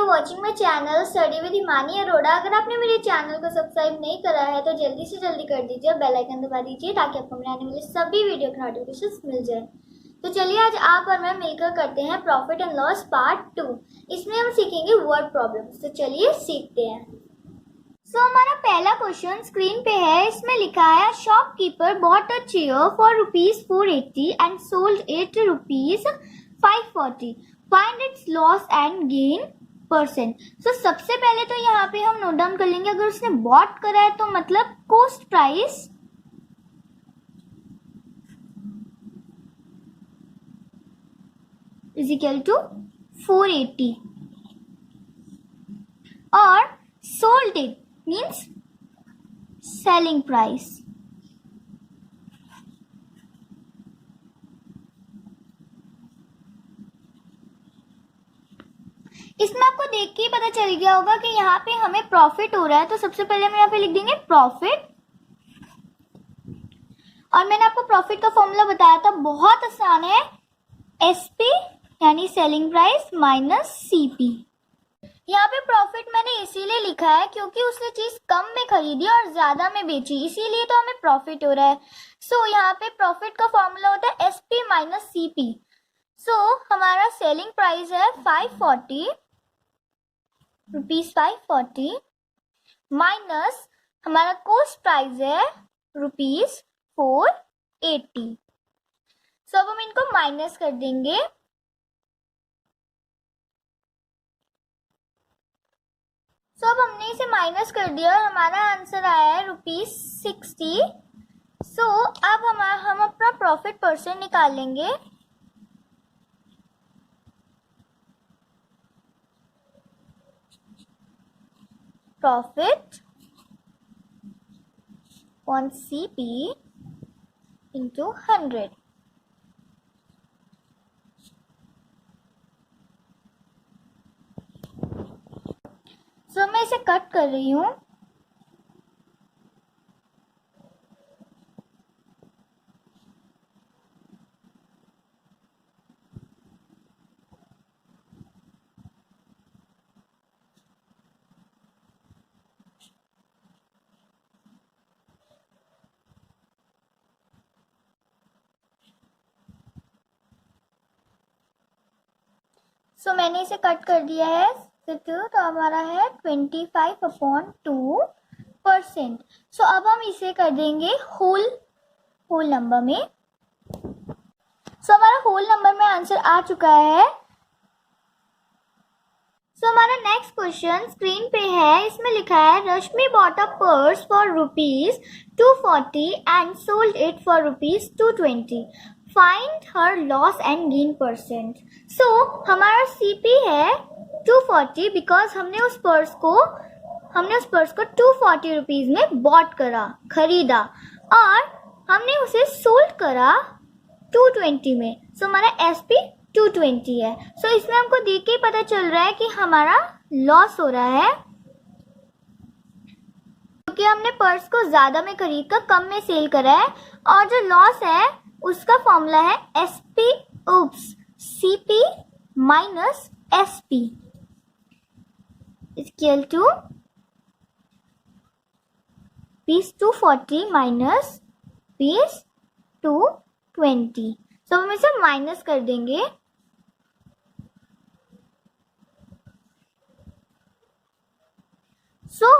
Are watching my channel study with Himani Arora. अगर आपने मेरे चैनल को सब्सक्राइब नहीं करा है तो जल्दी से जल्दी कर दीजिए, बेल आइकन दबा दीजिए ताकि आपको मेरे आने वाले सभी वीडियो के नोटिफिकेशन मिल जाए। तो चलिए आज आप और मैं मिलकर करते हैं प्रॉफिट एंड लॉस पार्ट 2। इसमें हम सीखेंगे वर्ड प्रॉब्लम्स। तो चलिए सीखते हैं। हमारा पहला क्वेश्चन स्क्रीन पे है। इसमें लिखा है shopkeeper bought a chair for ₹480 and sold it ₹540। Find its loss and gain percent. सबसे पहले तो यहाँ पे हम नोट डाउन कर लेंगे, अगर उसने बॉट करा है तो मतलब cost price is equal to 480 और sold it means selling price. इसमें आपको देख के ही पता चल गया होगा कि यहाँ पे हमें प्रॉफिट हो रहा है, तो सबसे पहले हम यहाँ पे लिख देंगे प्रॉफिट। और मैंने आपको प्रॉफिट का फॉर्मूला बताया था, बहुत आसान है, एसपी यानी सेलिंग प्राइस माइनस सीपी। यहाँ पे प्रॉफिट मैंने इसीलिए लिखा है क्योंकि उसने चीज कम में खरीदी और ज्यादा में बेची, इसीलिए तो हमें प्रॉफिट हो रहा है। यहाँ पे प्रॉफिट का फॉर्मूला होता है एसपी माइनस सीपी। हमारा सेलिंग प्राइस है ₹540 माइनस हमारा कॉस्ट प्राइस है ₹480। अब हम इनको माइनस कर देंगे। अब हमने इसे माइनस कर दिया और हमारा आंसर आया है ₹60। अब हम अपना प्रॉफिट परसेंट निकाल लेंगे। Profit on CP into 100। मैं इसे कट कर रही हूँ। मैंने इसे कट कर दिया है, तो हमारा है 25/2%। अब हम इसे कर देंगे होल नंबर में। हमारा होल नंबर में आंसर आ चुका है। हमारा नेक्स्ट क्वेश्चन स्क्रीन पे है। इसमें लिखा है Rashmi bought a purse for ₹240 and sold it for ₹220। Find her loss and gain percent. हमारा सीपी है 240 बिकॉज हमने उस पर्स को ₹240 में बॉट करा, खरीदा, और हमने उसे सोल्ड करा 220 में। हमारा एसपी 220 है। इसमें हमको देख के पता चल रहा है कि हमारा लॉस हो रहा है क्योंकि हमने पर्स को ज्यादा में खरीद कर कम में सेल करा है। और जो लॉस है उसका फॉर्मूला है CP minus SP equal to ₹240 minus ₹220। हम इसे माइनस कर देंगे।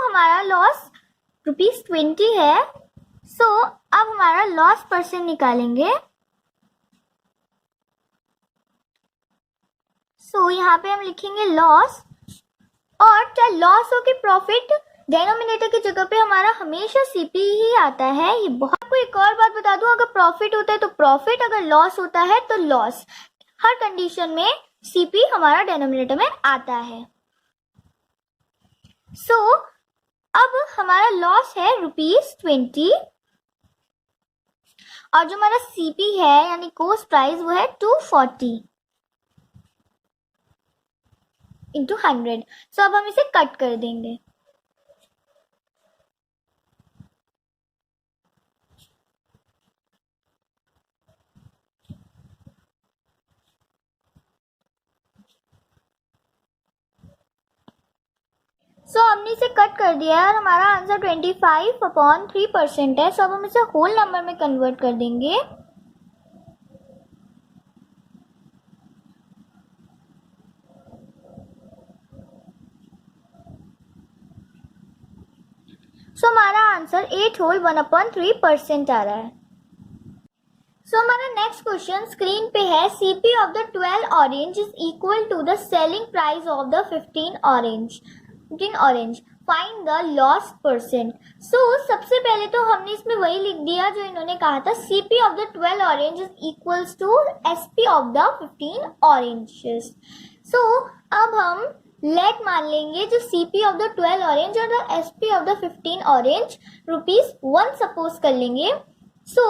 हमारा लॉस ₹20 है। अब हमारा लॉस परसेंट निकालेंगे। यहाँ पे हम लिखेंगे लॉस, और चाहे लॉस हो कि प्रॉफिट, डेनोमिनेटर की जगह पे हमारा हमेशा सीपी ही आता है। ये बहुत। आपको एक और बात बता दूं, अगर प्रॉफिट होता है तो प्रॉफिट, अगर लॉस होता है तो लॉस। हर कंडीशन में सीपी हमारा डेनोमिनेटर में आता है। अब हमारा लॉस है ₹20 और जो हमारा सीपी है यानी कॉस्ट प्राइस वो है 240 इंटू 100। अब हम इसे कट कर देंगे। सो हमने इसे कट कर दिया है और हमारा आंसर 25/3% है। सो अब हम इसे होल नंबर में कन्वर्ट कर देंगे। सो हमारा आंसर 8 होल 1/3% आ रहा है। सो हमारा नेक्स्ट क्वेश्चन स्क्रीन पे है, CP of the 12 orange is equal to the selling price of the 15 orange, find the loss percent. So सबसे पहले तो हमने इसमें वही लिख दिया जो इन्होंने कहा था, CP of the 12 orange is equals to SP of the 15 oranges. So अब हम लेट मान लेंगे जो CP ऑफ द 12 ऑरेंज और the SP of the 15 orange ₹1 suppose कर लेंगे। सो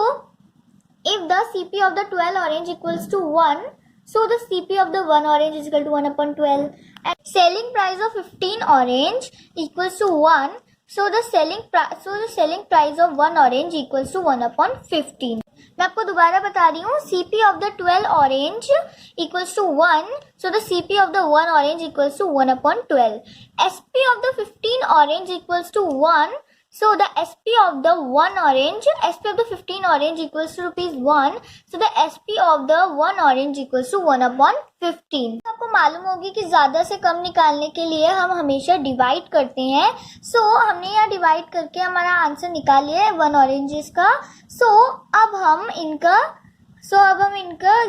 if the CP of the 12 orange equals to 1, so the CP of the 1 orange is equal to 1/12, and selling price of 15 orange equals to 1, so the selling price of 1 orange equals to 1/15. मैं आपको दोबारा बता रही हूँ, CP of the 12 orange equals to 1, so the CP of the 1 orange equals to 1/12. SP of the 15 orange equals to 1, so the SP of the 1 orange, SP of the 15 orange equals to ₹1, so the SP of the 1 orange equals to 1/15. आपको मालूम होगी कि ज़्यादा से कम निकालने के लिए हम हमेशा डिवाइड करते हैं। सो हमने यहाँ डिवाइड करके हमारा आंसर निकाल लिया है 1 ऑरेंजेस का। सो अब हम इनका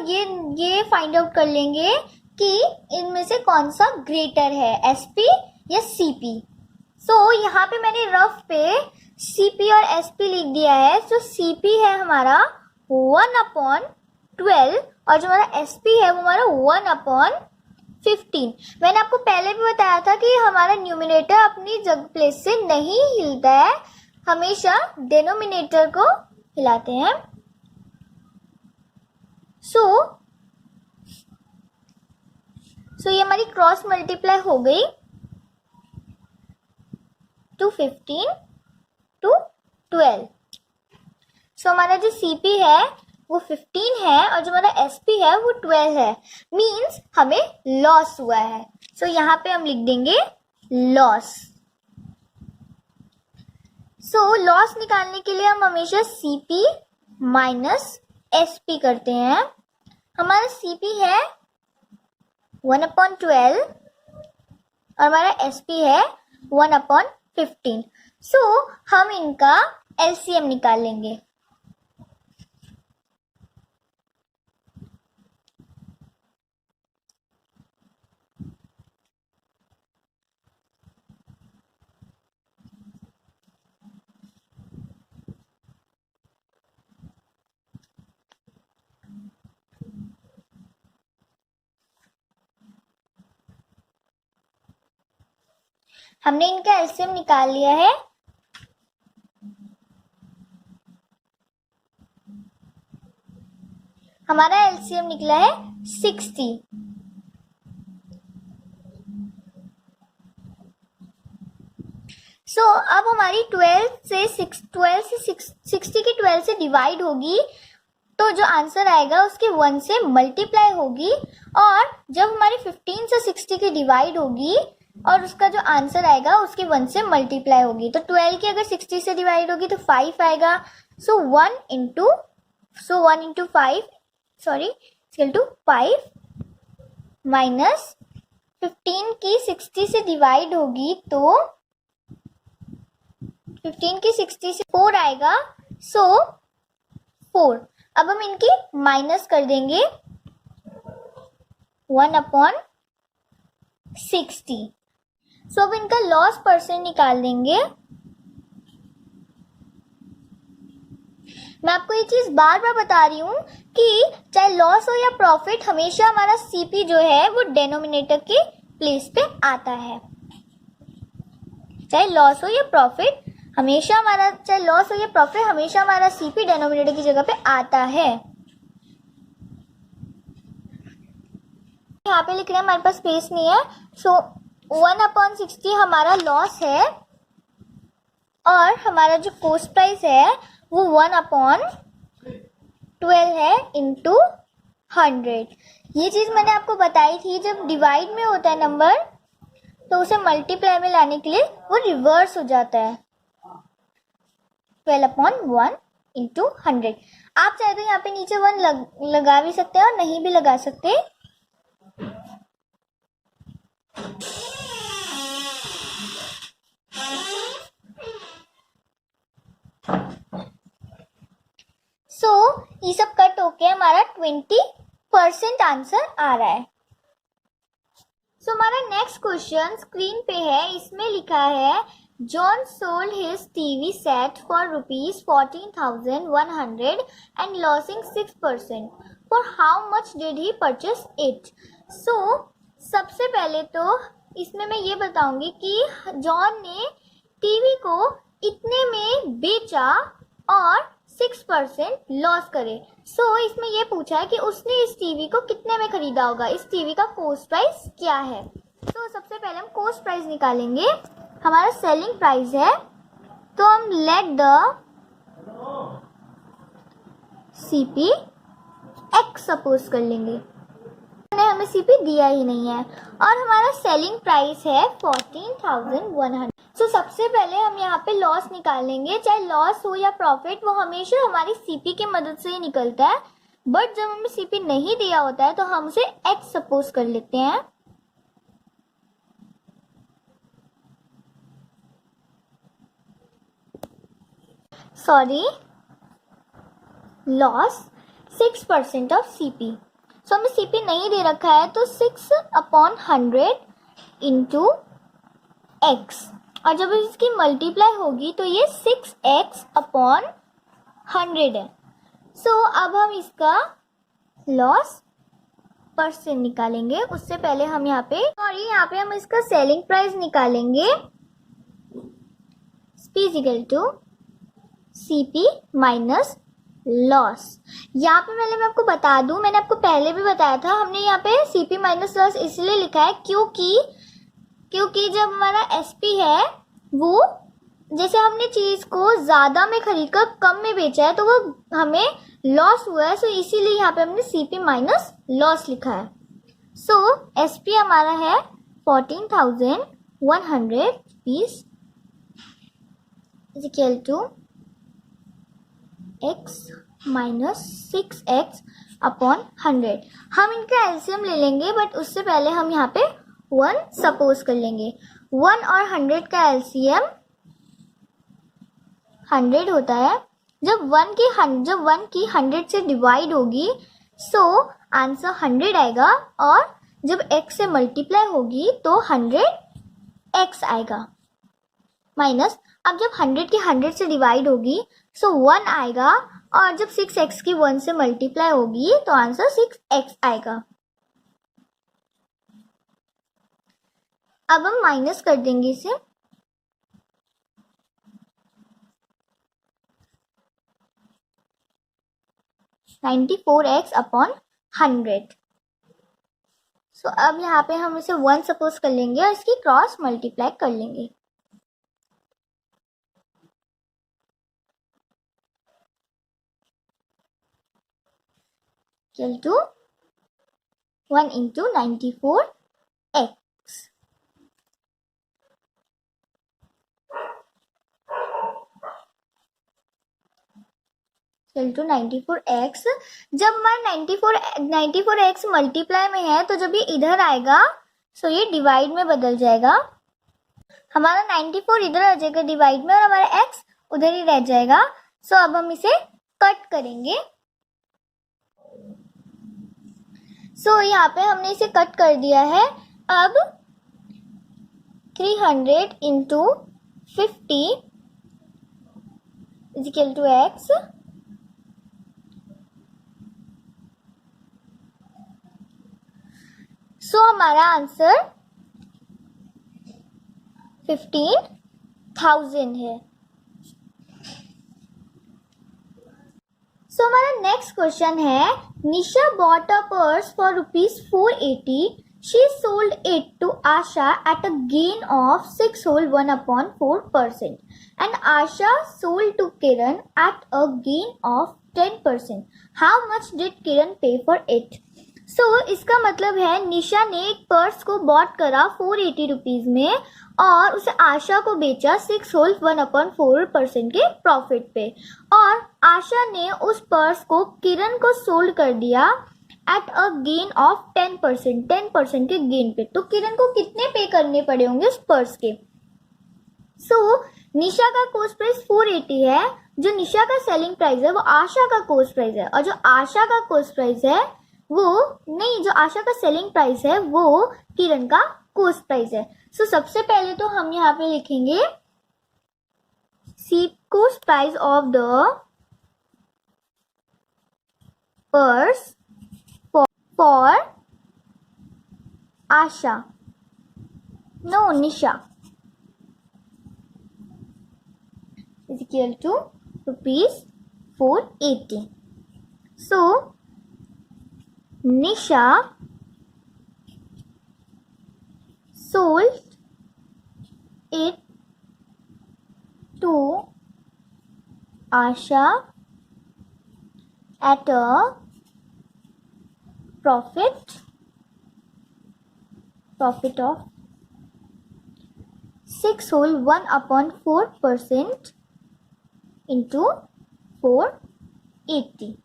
ये फाइंड आउट कर लेंगे कि इनमें से कौन सा ग्रेटर है, SP या CP। सो यहाँ पे मैंने रफ पे CP और SP लिख दिया है। सो CP है हमारा 1/12 और जो हमारा SP है वो हमारा 1/15। मैंने आपको पहले भी बताया था कि हमारा न्यूमिनेटर अपनी जगह प्लेस से नहीं हिलता है, हमेशा डिनोमिनेटर को हिलाते हैं। सो ये हमारी क्रॉस मल्टीप्लाई हो गई to 15 to 12। सो हमारा जो CP है वो 15 है और जो हमारा SP है वो 12 है, मीन्स हमें लॉस हुआ है। सो यहाँ पे हम लिख देंगे लॉस। सो लॉस निकालने के लिए हम हमेशा CP माइनस SP करते हैं। हमारा CP है 1/12 और हमारा SP है 1/15। सो हम इनका LCM निकाल लेंगे। हमने इनका LCM निकाल लिया है। हमारा LCM निकला है 60। सो अब हमारी 12 से 60 की 12 से डिवाइड होगी तो जो आंसर आएगा उसके 1 से मल्टीप्लाई होगी, और जब हमारी 15 से 60 की डिवाइड होगी और उसका जो आंसर आएगा उसके 1 से मल्टीप्लाई होगी। तो 12 की अगर 60 से डिवाइड होगी तो 5 आएगा। सो 1 इंटू 5 इक्वल टू 5 माइनस 15 की 60 से डिवाइड होगी तो 15 की 60 से 4 आएगा। सो 4। अब हम इनकी माइनस कर देंगे 1/60। सो अब इनका लॉस परसेंट निकाल देंगे। मैं आपको ये चीज बार बार बता रही हूँ कि चाहे लॉस हो या प्रॉफिट, हमेशा हमारा CP जो है वो डिनोमिनेटर के प्लेस पे आता है। चाहे लॉस हो या प्रॉफिट, हमेशा हमारा CP डिनोमिनेटर की जगह पे आता है। यहाँ पे लिख रहे हैं, हमारे पास स्पेस नहीं है। सो 1/60 हमारा लॉस है और हमारा जो कॉस्ट प्राइस है वो 1/12 है इंटू 100। ये चीज मैंने आपको बताई थी, जब डिवाइड में होता है नंबर तो उसे मल्टीप्लाई में लाने के लिए वो रिवर्स हो जाता है 12/1 इंटू 100। आप चाहे तो यहाँ पे नीचे 1 लगा भी सकते हैं और नहीं भी लगा सकते। ये सब कट होके हमारा 20% आंसर आ रहा है। हमारा नेक्स्ट क्वेश्चन स्क्रीन पे है। इसमें लिखा है John sold his TV set for ₹14,100 and losing 6%। For how much did he purchase it? सबसे पहले तो इसमें मैं ये बताऊंगी कि जॉन ने टीवी को इतने में बेचा और 6% लॉस करे। इसमें ये पूछा है कि उसने इस टीवी को कितने में खरीदा होगा, इस टीवी का कॉस्ट प्राइस क्या है। सबसे पहले हम कॉस्ट प्राइस निकालेंगे। हमारा सेलिंग प्राइस है, तो हम let the CP x suppose कर लेंगे। हमें सीपी दिया ही नहीं है और हमारा सेलिंग प्राइस है 14,100। सबसे पहले हम यहाँ पे लॉस निकालेंगे। चाहे लॉस हो या प्रॉफिट, वो हमेशा हमारी सीपी की मदद से ही निकलता है। बट जब हमें सीपी नहीं दिया होता है तो हम उसे एक्स सपोज कर लेते हैं। Sorry, loss 6% of CP. हमें सीपी नहीं दे रखा है, तो 6/100 इंटू एक्स, और जब इसकी मल्टीप्लाई होगी तो ये 6x/100 है। अब हम इसका लॉस परसेंट निकालेंगे। उससे पहले हम यहाँ पे हम इसका सेलिंग प्राइस निकालेंगे। Equal to CP minus loss. यहाँ पे मैं आपको बता दूं, मैंने आपको पहले भी बताया था, हमने यहाँ पे सीपी माइनस लॉस इसलिए लिखा है क्योंकि जब हमारा एसपी है वो, जैसे हमने चीज को ज्यादा में खरीद कर कम में बेचा है तो वो हमें लॉस हुआ है। इसीलिए यहाँ पे हमने सीपी माइनस लॉस लिखा है। एसपी हमारा है 14,100 rupees equal to x minus 6x/100। हम इनका एलसीएम ले लेंगे, बट उससे पहले हम यहाँ पे 1 सपोज कर लेंगे। 1 और 100 का एलसीएम 100 होता है। जब 1 की 100 से डिवाइड होगी आंसर 100 आएगा, और जब x से मल्टीप्लाई होगी तो 100x आएगा। माइनस, अब जब 100 की 100 से डिवाइड होगी 1 आएगा, और जब 6x की 1 से मल्टीप्लाई होगी तो आंसर 6x आएगा। अब हम माइनस कर देंगे इसे। (94x/100). अब यहाँ पे हम इसे 1 सपोज कर लेंगे और इसकी क्रॉस मल्टीप्लाई कर लेंगे। Equal to 1 into 94x। Equal to 94x। जब हमारा 94x मल्टीप्लाई में है तो जब ये इधर आएगा ये डिवाइड में बदल जाएगा। हमारा 94 इधर आ जाएगा डिवाइड में और हमारा x उधर ही रह जाएगा। अब हम इसे कट करेंगे। यहाँ पे हमने इसे कट कर दिया है। अब 300 into 50 is equal to x। हमारा आंसर 15,000 है। हमारा नेक्स्ट क्वेश्चन है, निशा bought a purse for ₹480. She sold it to Asha at a gain of 6/1/4%, and Asha sold to Kiran at a gain of 10%. How much did Kiran pay for it? इसका मतलब है निशा ने एक purse को bot करा 480 rupees में और उसे आशा को बेचा 6 होल 1/4% के प्रॉफिट पे, और आशा ने उस पर्स को किरण को सोल्ड कर दिया एट अ गेन ऑफ 10% के गेन पे। तो किरण को कितने पे करने पड़े होंगे उस पर्स के? निशा का कॉस्ट प्राइस 480 है, जो निशा का सेलिंग प्राइस है वो आशा का कॉस्ट प्राइस है, और जो आशा का कॉस्ट प्राइस है वो नहीं, जो आशा का सेलिंग प्राइस है वो किरण का कॉस्ट प्राइस है। सबसे पहले तो हम यहाँ पे लिखेंगे C cost price of the purse for Asha, no Nisha, is equal to rupees 480. So Nisha sold it to Asha at a profit of 6 whole 1/4% into 480।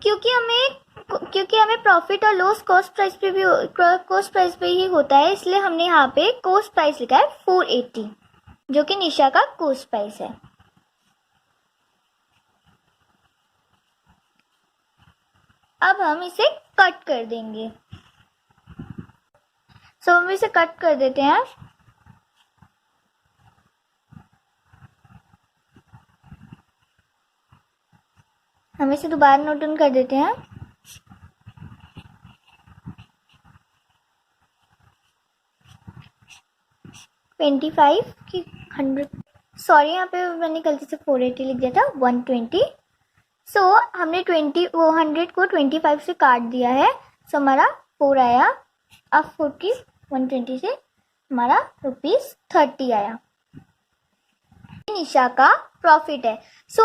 क्योंकि हमें प्रॉफिट और लॉस कॉस्ट प्राइस पे ही होता है, इसलिए हमने यहाँ पे कॉस्ट प्राइस लिखा है 480, जो कि निशा का कॉस्ट प्राइस है। अब हम इसे कट कर देंगे। हम इसे कट कर देते हैं। हम इसे दोबारा नोट डाउन कर देते हैं। ट्वेंटी 25 की 100, सॉरी यहाँ पे मैंने गलती से 480 लिख दिया था, 120। हमने 100 को 25 से काट दिया है, हमारा 4 आया। अब 4 की 120 से हमारा ₹30 आया। निशा का प्रॉफिट है।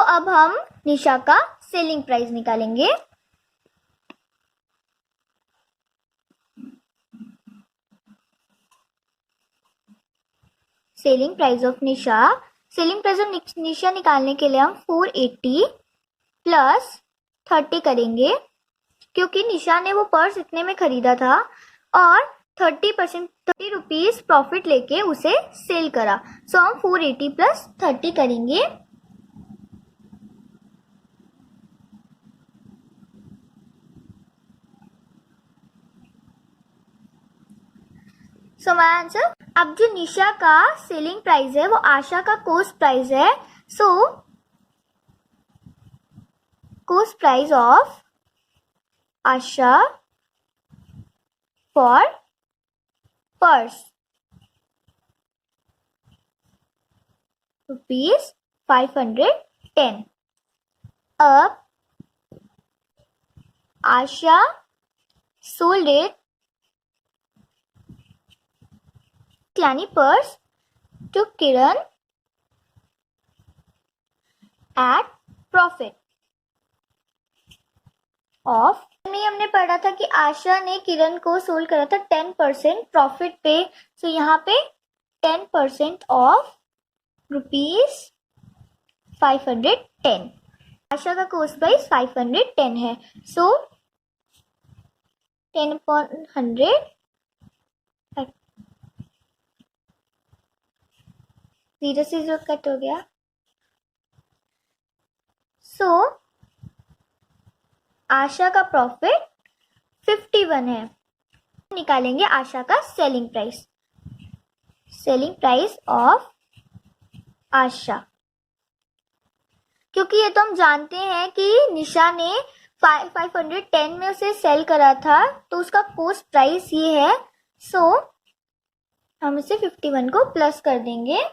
अब हम निशा का सेलिंग प्राइस निकालेंगे। सेलिंग प्राइस ऑफ निशा निकालने के लिए हम 480 प्लस 30 करेंगे, क्योंकि निशा ने वो पर्स इतने में खरीदा था और 30 रुपीज प्रॉफिट लेके उसे सेल करा। हम 480 प्लस 30 करेंगे। हमारा आंसर, अब जो निशा का सेलिंग प्राइस है वो आशा का कॉस्ट प्राइस है। Cost price of Asha for purse ₹510। अब आशा सोल्ड इट यानी purse to Kiran at profit of, में हमने पढ़ा था कि आशा ने किरण को सोल्ड करा था 10% प्रॉफिट पे। यहाँ पे 10% ऑफ ₹510। आशा का कॉस्ट प्राइस 510 है। 10/100 0 से 0 कट हो गया। आशा का प्रॉफिट 51 है। निकालेंगे आशा का सेलिंग प्राइस ऑफ आशा, क्योंकि ये तो हम जानते हैं कि निशा ने 510 में उसे सेल करा था, तो उसका कॉस्ट प्राइस ये है। हम इसे 51 को प्लस कर देंगे।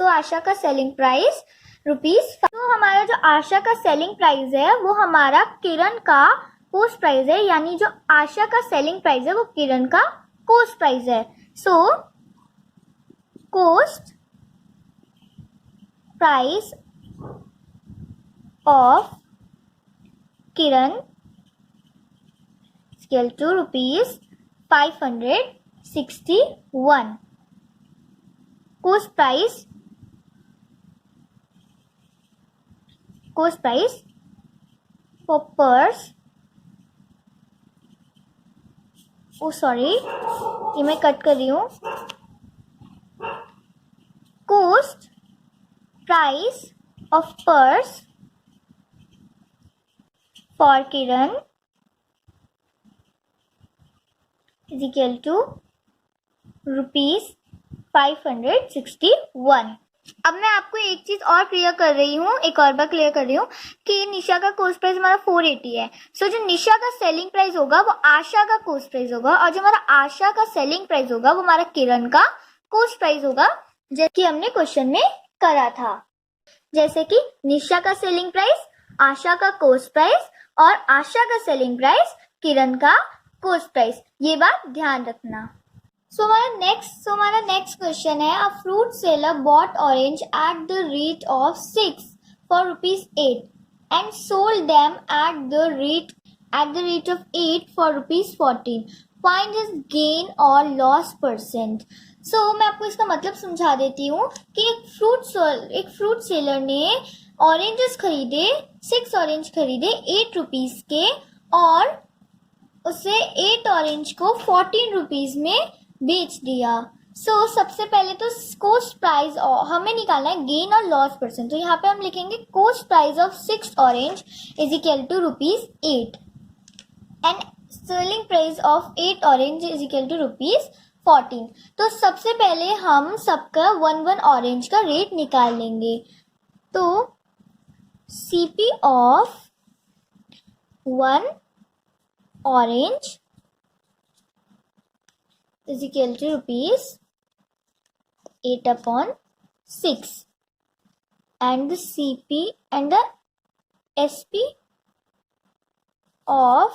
आशा का सेलिंग प्राइस ₹5। हमारा जो आशा का सेलिंग प्राइस है वो हमारा किरण का कॉस्ट प्राइस है, यानी जो आशा का सेलिंग प्राइस है वो किरण का कॉस्ट प्राइस है। Cost price of Kiran is equal to rupees 561. Cost price for purse, ये मैं कट कर रही हूँ. Cost price of purse for Kiran is equal to rupees 561. अब मैं आपको एक चीज और क्लियर कर रही हूँ, एक और बार क्लियर कर रही हूँ कि निशा का कोस्ट प्राइस हमारा 480 है. सो जो निशा का सेलिंग प्राइस होगा वो आशा का कोस्ट प्राइस होगा, और जो हमारा आशा का सेलिंग प्राइस होगा वो हमारा किरण का कोस्ट प्राइस होगा, जैसे कि हमने क्वेश्चन में करा था. जैसे कि निशा का सेलिंग प्राइस, आशा का कोस्ट प्राइस, और आशा का सेलिंग प्राइस, किरण का कोस्ट प्राइस. ये बात ध्यान रखना. सो हमारा नेक्स्ट क्वेश्चन है, a fruit seller bought orange at the rate of 6 for rupees 8 and sold them at the rate of 8 for rupees 14. Find his gain और लॉस परसेंट. सो मैं आपको इसका मतलब समझा देती हूँ कि एक फ्रूट सेलर ने ऑरेंजेस खरीदे, 6 ऑरेंज खरीदे 8 रुपीज के, और उसे 8 ऑरेंज को 14 रुपीज में बेच दिया. सो सबसे पहले तो कोस्ट प्राइस हमें निकालना है गेन और लॉस परसेंट. तो यहाँ पे हम लिखेंगे cost price of 6 orange is equal to rupees 8 and selling price of 8 orange is equal to rupees 14. तो सबसे पहले हम सबका 1 ऑरेंज का रेट निकाल लेंगे. तो CP of 1 orange is equal to rupees 8 upon 6, and the CP and the SP of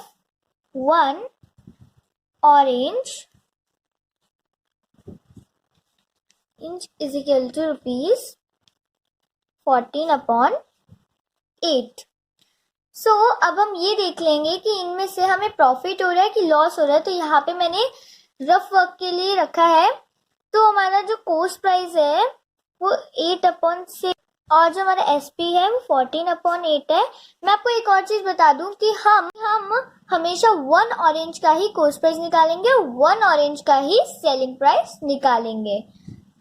1 orange is equal to rupees 14 upon 8. सो अब हम ये देख लेंगे कि इनमें से हमें प्रॉफिट हो रहा है कि लॉस हो रहा है. तो यहाँ पे मैंने रफ वर्क के लिए रखा है. तो हमारा जो कोस्ट प्राइस है वो 8 अपॉन 6 और जो हमारा SP है वो 14 अपॉन 8 है. मैं आपको एक और चीज बता दूं कि हम हमेशा 1 ऑरेंज का ही कोस्ट प्राइस निकालेंगे और 1 ऑरेंज का ही सेलिंग प्राइस निकालेंगे.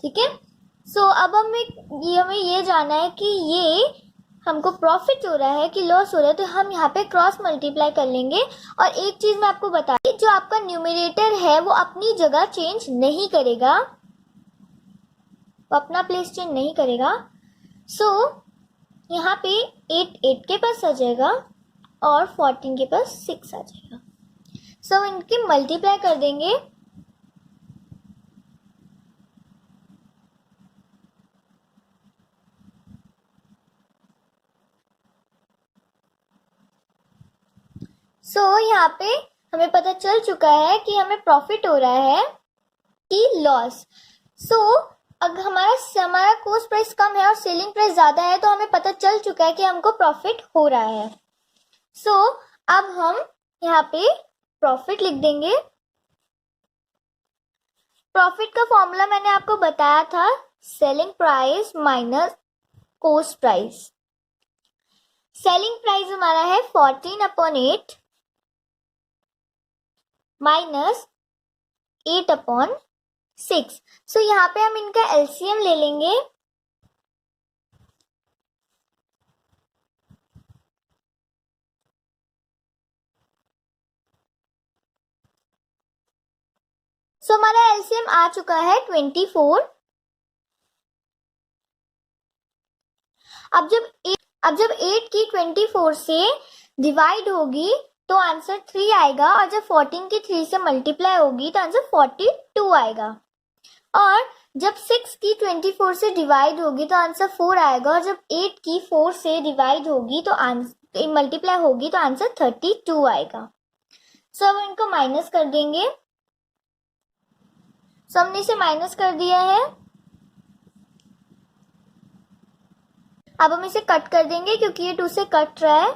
ठीक है. सो अब हमें ये जानना है कि ये हमको प्रॉफिट हो रहा है कि लॉस हो रहा है. तो हम यहाँ पे क्रॉस मल्टीप्लाई कर लेंगे. और एक चीज मैं आपको बता दूं, जो आपका न्यूमरेटर है वो अपनी जगह चेंज नहीं करेगा, वो अपना प्लेस चेंज नहीं करेगा. सो यहाँ पे 8 के पास आ जाएगा और 14 के पास 6 आ जाएगा. सो इनके मल्टीप्लाई कर देंगे. सो यहाँ पे हमें पता चल चुका है कि हमें प्रॉफिट हो रहा है कि लॉस. सो अगर हमारा कोस्ट प्राइस कम है और सेलिंग प्राइस ज्यादा है तो हमें पता चल चुका है कि हमको प्रॉफिट हो रहा है. सो अब हम यहाँ पे प्रॉफिट लिख देंगे. प्रॉफिट का फॉर्मूला मैंने आपको बताया था, selling price minus coast price. Selling price हमारा है 14 अपॉन 8 माइनस 8 अपॉन 6. सो यहाँ पे हम इनका LCM ले लेंगे. सो हमारा LCM आ चुका है 24. अब जब 8 की 24 से डिवाइड होगी तो आंसर 3 आएगा, और जब 14 की 3 से मल्टीप्लाई होगी तो आंसर 42 आएगा. और जब 6 की 24 से डिवाइड होगी तो आंसर 4 आएगा, और जब 8 की 4 से डिवाइड होगी तो आंसर मल्टीप्लाई होगी तो आंसर 32 आएगा. सो अब इनको माइनस कर देंगे. सो हमने इसे माइनस कर दिया है. अब हम इसे कट कर देंगे क्योंकि ये 2 से कट रहा है।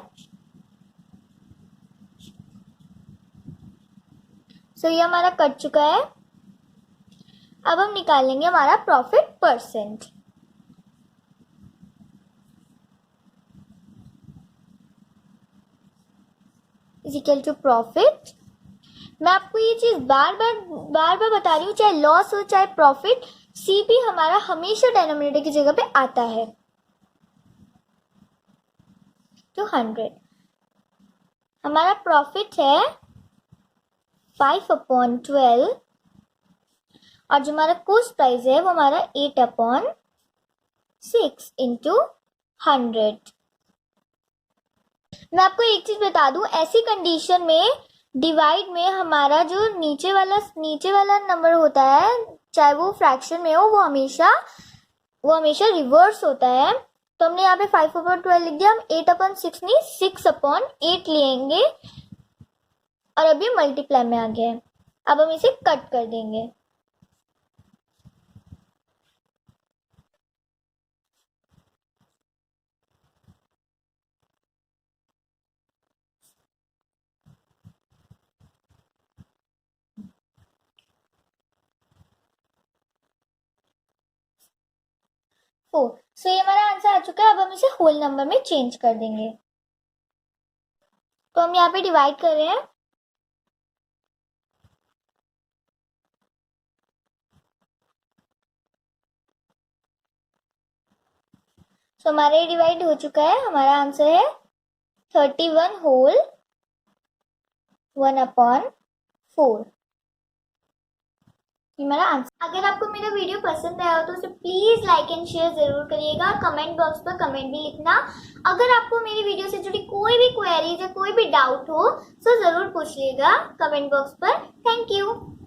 सो ये हमारा कट चुका है। अब हम निकालेंगे हमारा profit percent. Is equal to profit. मैं आपको ये चीज बार बार बता रही हूँ, चाहे लॉस हो चाहे प्रॉफिट, सीपी हमारा हमेशा डिनोमिनेटर की जगह पे आता है। तो 100 हमारा प्रॉफिट है 5/12 और जो हमारा कॉस्ट प्राइस है वो हमारा 8/6 इंटू 100। मैं आपको एक चीज बता दूं, ऐसी कंडीशन में डिवाइड में हमारा जो नीचे वाला नंबर होता है, चाहे वो फ्रैक्शन में हो, वो हमेशा रिवर्स होता है। तो हमने यहाँ पे 5/12 लिख दिया। हम 8/6 नहीं 6/8 लेंगे और अभी मल्टीप्लाई में आ गया है। अब हम इसे कट कर देंगे। सो ये हमारा आंसर आ चुका है। अब हम इसे होल नंबर में चेंज कर देंगे। तो हम यहाँ पे डिवाइड कर रहे हैं। सो हमारा ये डिवाइड हो चुका है। हमारा आंसर है 31 होल 1/4। ये हमारा आंसर। अगर आपको मेरा वीडियो पसंद आया हो तो उसे प्लीज लाइक एंड शेयर जरूर करिएगा। कमेंट बॉक्स पर कमेंट भी लिखना। अगर आपको मेरी वीडियो से जुड़ी कोई भी क्वेरीज या कोई भी डाउट हो तो जरूर पूछिएगा कमेंट बॉक्स पर। Thank you.